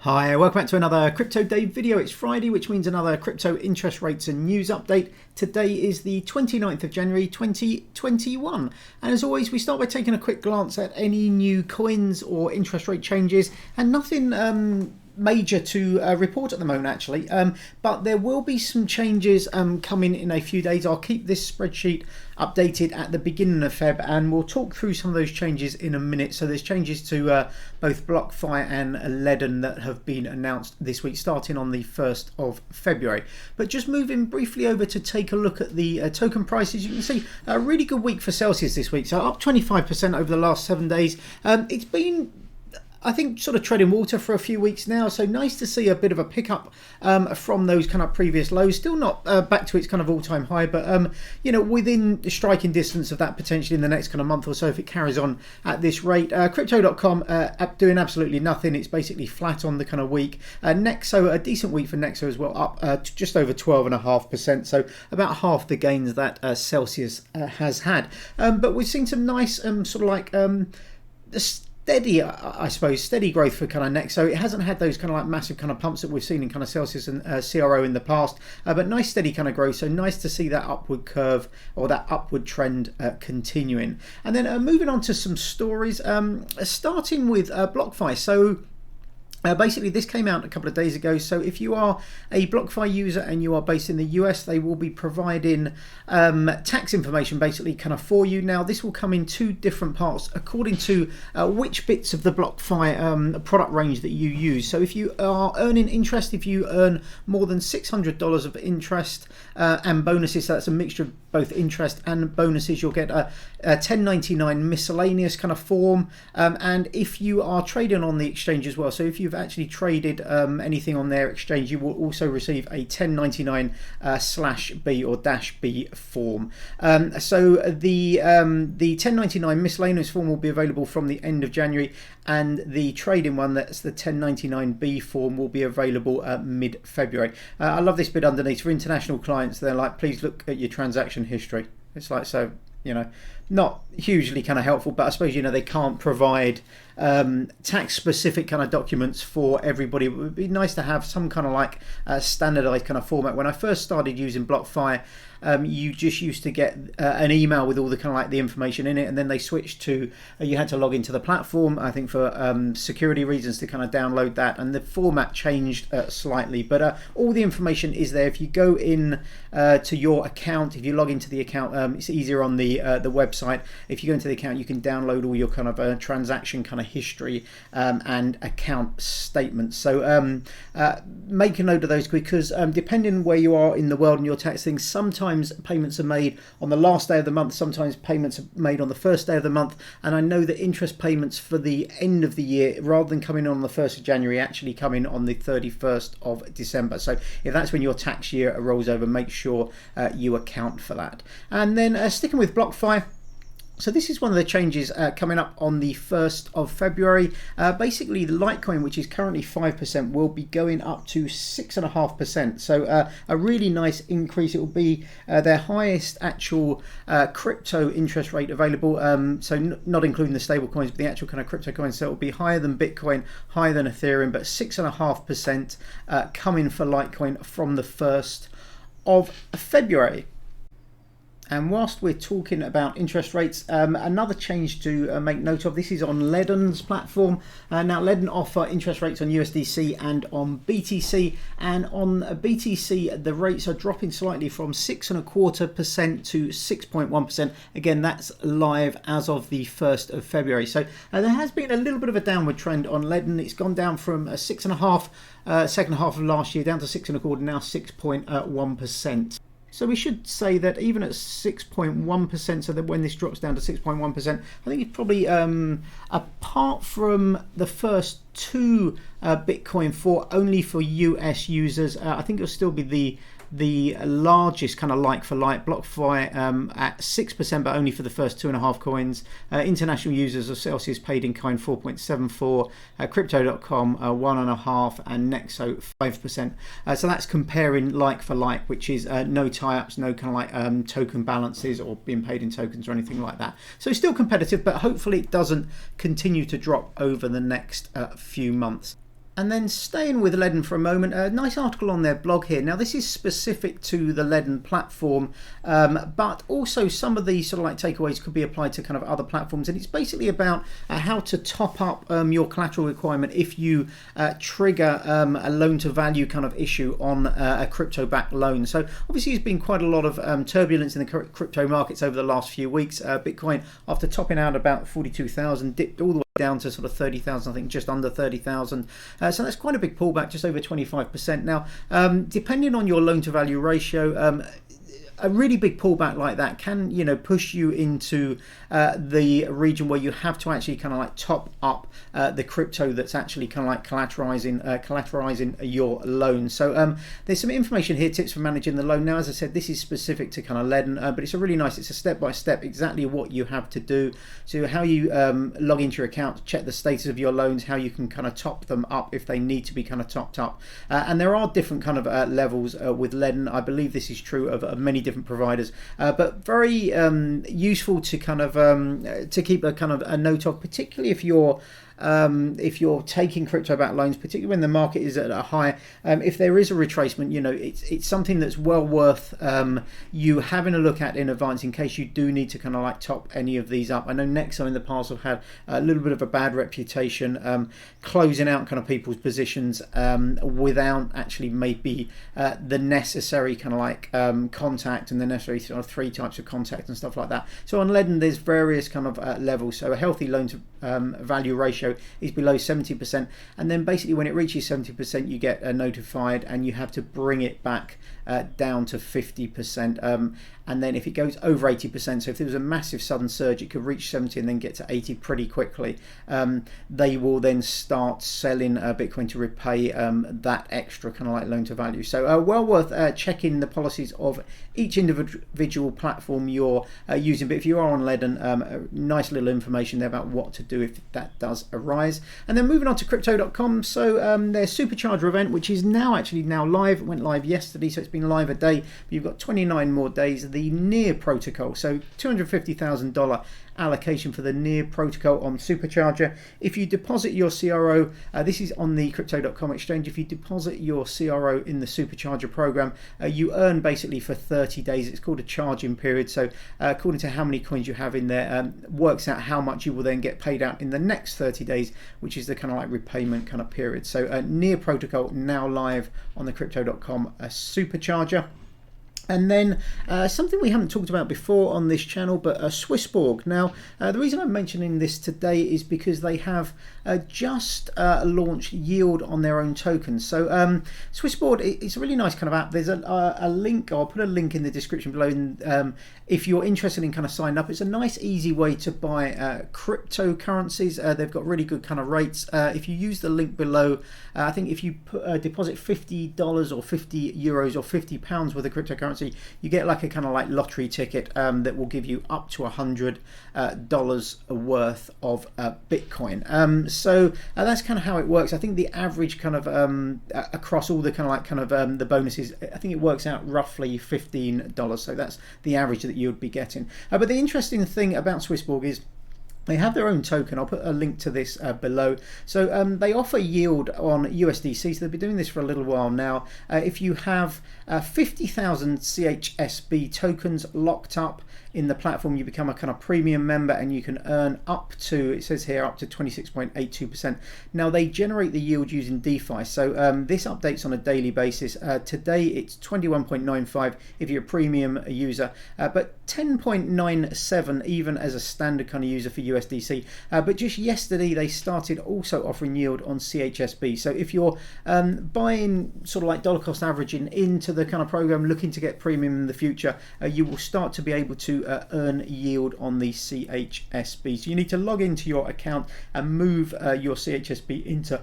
Hi, welcome back to another Crypto Dave video. It's Friday, which means another crypto interest rates and news update. Today is the 29th of January 2021. And as always, we start by taking a quick glance at any new coins or interest rate changes, and nothing major to report at the moment actually, but there will be some changes coming in a few days. I'll keep this spreadsheet updated at the beginning of Feb, and we'll talk through some of those changes in a minute. So there's changes to both BlockFi and Leaden that have been announced this week, starting on the 1st of February. But just moving briefly over to take a look at the token prices, you can see a really good week for Celsius this week. So up 25% over the last 7 days. It's been, I think, sort of treading water for a few weeks now, so nice to see a bit of a pickup from those kind of previous lows. Still not back to its kind of all-time high, but you know, within striking distance of that potentially in the next kind of month or so if it carries on at this rate. Cryptocom doing absolutely nothing. It's basically flat on the kind of week. Nexo, a decent week for Nexo as well, up just over 12.5%, so about half the gains that Celsius has had. But we've seen some nice sort of like steady, I suppose, steady growth for kind of Nexo. It hasn't had those kind of like massive kind of pumps that we've seen in kind of Celsius and CRO in the past, but nice steady kind of growth. So nice to see that upward curve or that upward trend continuing. And then moving on to some stories, starting with BlockFi. So basically, this came out a couple of days ago. So if you are a BlockFi user and you are based in the US, they will be providing tax information basically kind of for you. Now, this will come in two different parts according to which bits of the BlockFi product range that you use. So if you are earning interest, if you earn more than $600 of interest and bonuses, so that's a mixture of both interest and bonuses, you'll get a 1099 miscellaneous kind of form. And if you are trading on the exchange as well, so if you've actually traded anything on their exchange, you will also receive a 1099/B or -B form. So the 1099 miscellaneous form will be available from the end of January, and the trading one, that's the 1099B form, will be available mid-February. I love this bit underneath. For international clients, they're like, please look at your transaction history. It's like, so, you know, not hugely kind of helpful, but I suppose, you know, they can't provide tax specific kind of documents for everybody. It would be nice to have some kind of like standardized kind of format. When I first started using BlockFi, you just used to get an email with all the kind of like the information in it, and then they switched to you had to log into the platform, I think for security reasons, to kind of download that, and the format changed slightly, but all the information is there. If you go in to your account, if you log into the account, it's easier on the website. If you go into the account, you can download all your kind of transaction kind of history and account statements. So make a note of those, because depending where you are in the world and your tax things, sometimes payments are made on the last day of the month, sometimes payments are made on the first day of the month, and I know that interest payments for the end of the year, rather than coming on the 1st of January, actually come in on the 31st of December. So if that's when your tax year rolls over, make sure you account for that. And then sticking with BlockFi, so this is one of the changes coming up on the 1st of February. Basically, the Litecoin, which is currently 5%, will be going up to 6.5%. So a really nice increase. It will be their highest actual crypto interest rate available. So not including the stable coins, but the actual kind of crypto coins. So it will be higher than Bitcoin, higher than Ethereum, but 6.5% coming for Litecoin from the 1st of February. And whilst we're talking about interest rates, another change to make note of, this is on Leaden's platform. Now, Leaden offer interest rates on USDC and on BTC, and on BTC the rates are dropping slightly from 6.25% to 6.1%. Again, that's live as of the 1st of February. So there has been a little bit of a downward trend on Leaden. It's gone down from 6.5% second half of last year down to 6.25%, now 6.1%. So we should say that even at 6.1%, so that when this drops down to 6.1%, I think it's probably, apart from the first two Bitcoin only for US users, I think it'll still be the largest kind of like for like. BlockFi at 6%, but only for the first 2.5 coins. International users of Celsius paid in kind 4.74, Cryptocom 1.5, and Nexo 5%. So that's comparing like for like, which is no tie-ups, no kind of like token balances or being paid in tokens or anything like that. So it's still competitive, but hopefully it doesn't continue to drop over the next few months. And then staying with Leaden for a moment, a nice article on their blog here. Now this is specific to the Leaden platform, but also some of the sort of like takeaways could be applied to kind of other platforms. And it's basically about how to top up your collateral requirement if you trigger a loan to value kind of issue on a crypto backed loan. So obviously there's been quite a lot of turbulence in the crypto markets over the last few weeks. Bitcoin, after topping out about 42,000, dipped all the way down to sort of 30,000, I think just under 30,000. So that's quite a big pullback, just over 25%. Now, depending on your loan to value ratio, a really big pullback like that can, you know, push you into the region where you have to actually kind of like top up the crypto that's actually kind of like collateralizing your loan. So there's some information here, tips for managing the loan. Now, as I said, this is specific to kind of Leaden, but it's a step-by-step exactly what you have to do. So how you log into your account, check the status of your loans, how you can kind of top them up if they need to be kind of topped up. And there are different kind of levels with Leaden. I believe this is true of many different providers, but very useful to kind of to keep a kind of a note of, particularly if you're taking crypto-backed loans, particularly when the market is at a high. If there is a retracement, you know, it's something that's well worth you having a look at in advance in case you do need to kind of like top any of these up. I know Nexo in the past have had a little bit of a bad reputation closing out kind of people's positions without actually maybe the necessary kind of like contact and the necessary sort of 3 types of contact and stuff like that. So on Leaden there's various kind of levels. So a healthy loan to value ratio is below 70%, and then basically when it reaches 70% you get notified and you have to bring it back down to 50%, and then if it goes over 80%, so if there was a massive sudden surge it could reach 70 and then get to 80 pretty quickly, they will then start selling Bitcoin to repay that extra kind of like loan to value. So well worth checking the policies of each individual platform you're using. But if you are on Leaden, nice little information there about what to do if that does arise. And then moving on to Crypto.com, so their Supercharger event, which is now live, went live yesterday, so it's been live a day, but you've got 29 more days. The Near protocol, so $250,000 allocation for the Near protocol on Supercharger. If you deposit your CRO, this is on the Crypto.com exchange, if you deposit your CRO in the Supercharger program, you earn basically for 30 days. It's called a charging period, so according to how many coins you have in there, works out how much you will then get paid out in the next 30 days, which is the kind of like repayment kind of period. So Near protocol now live on the Crypto.com Supercharger. And then something we haven't talked about before on this channel, but SwissBorg. Now, the reason I'm mentioning this today is because they have just launched yield on their own tokens. So SwissBorg, it's a really nice kind of app. There's a link, I'll put a link in the description below. And, if you're interested in kind of signing up, it's a nice, easy way to buy cryptocurrencies. They've got really good kind of rates. If you use the link below, I think if you deposit $50 or 50 euros or £50 worth of cryptocurrency, you get like a kind of like lottery ticket that will give you up to $100 worth of Bitcoin. So that's kind of how it works. I think the average kind of across all the kind of the bonuses, I think it works out roughly $15. So that's the average that you would be getting. But the interesting thing about SwissBorg is they have their own token. I'll put a link to this below. So they offer yield on USDC. So they've been doing this for a little while now. If you have 50,000 CHSB tokens locked up in the platform, you become a kind of premium member and you can earn up to, it says here, up to 26.82%. Now they generate the yield using DeFi. So this updates on a daily basis. Today it's 21.95 if you're a premium user, but 10.97 even as a standard kind of user for USDC. But just yesterday they started also offering yield on CHSB. So if you're buying sort of like dollar cost averaging into the kind of program, looking to get premium in the future, you will start to be able to earn yield on the CHSB. So you need to log into your account and move your CHSB into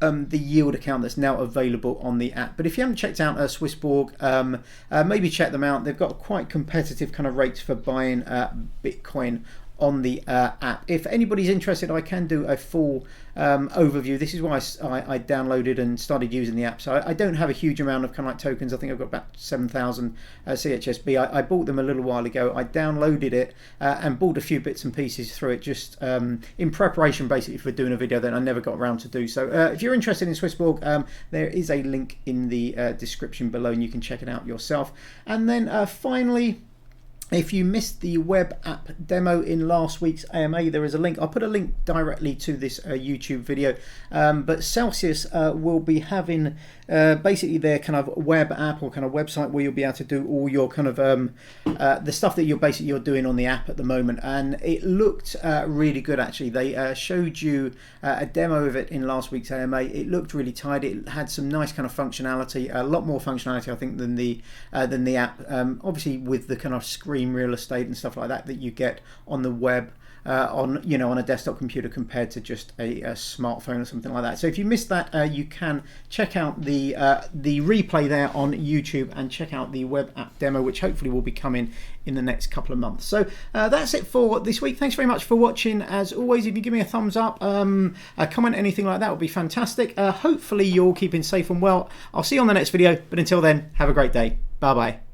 the yield account that's now available on the app. But if you haven't checked out SwissBorg, maybe check them out. They've got quite competitive kind of rates for buying Bitcoin on the app. If anybody's interested, I can do a full overview. This is why I downloaded and started using the app. So I don't have a huge amount of kind of like tokens. I think I've got about 7,000 CHSB. I bought them a little while ago. I downloaded it and bought a few bits and pieces through it, just in preparation basically for doing a video that I never got around to do. So if you're interested in SwissBorg, there is a link in the description below and you can check it out yourself. And then finally, if you missed the web app demo in last week's AMA, there is a link. I'll put a link directly to this YouTube video. But Celsius will be having basically their kind of web app or kind of website where you'll be able to do all your kind of the stuff that you're doing on the app at the moment. And it looked really good actually. They showed you a demo of it in last week's AMA. It looked really tidy. It had some nice kind of functionality, a lot more functionality I think than the app. Obviously with the kind of screen real estate and stuff like that you get on the web on a desktop computer compared to just a smartphone or something like that. So if you missed that, you can check out the replay there on YouTube and check out the web app demo, which hopefully will be coming in the next couple of months. So that's it for this week. Thanks very much for watching. As always, if you give me a thumbs up, a comment, anything like that would be fantastic. Hopefully you're all keeping safe and well. I'll see you on the next video, but until then, have a great day. Bye bye.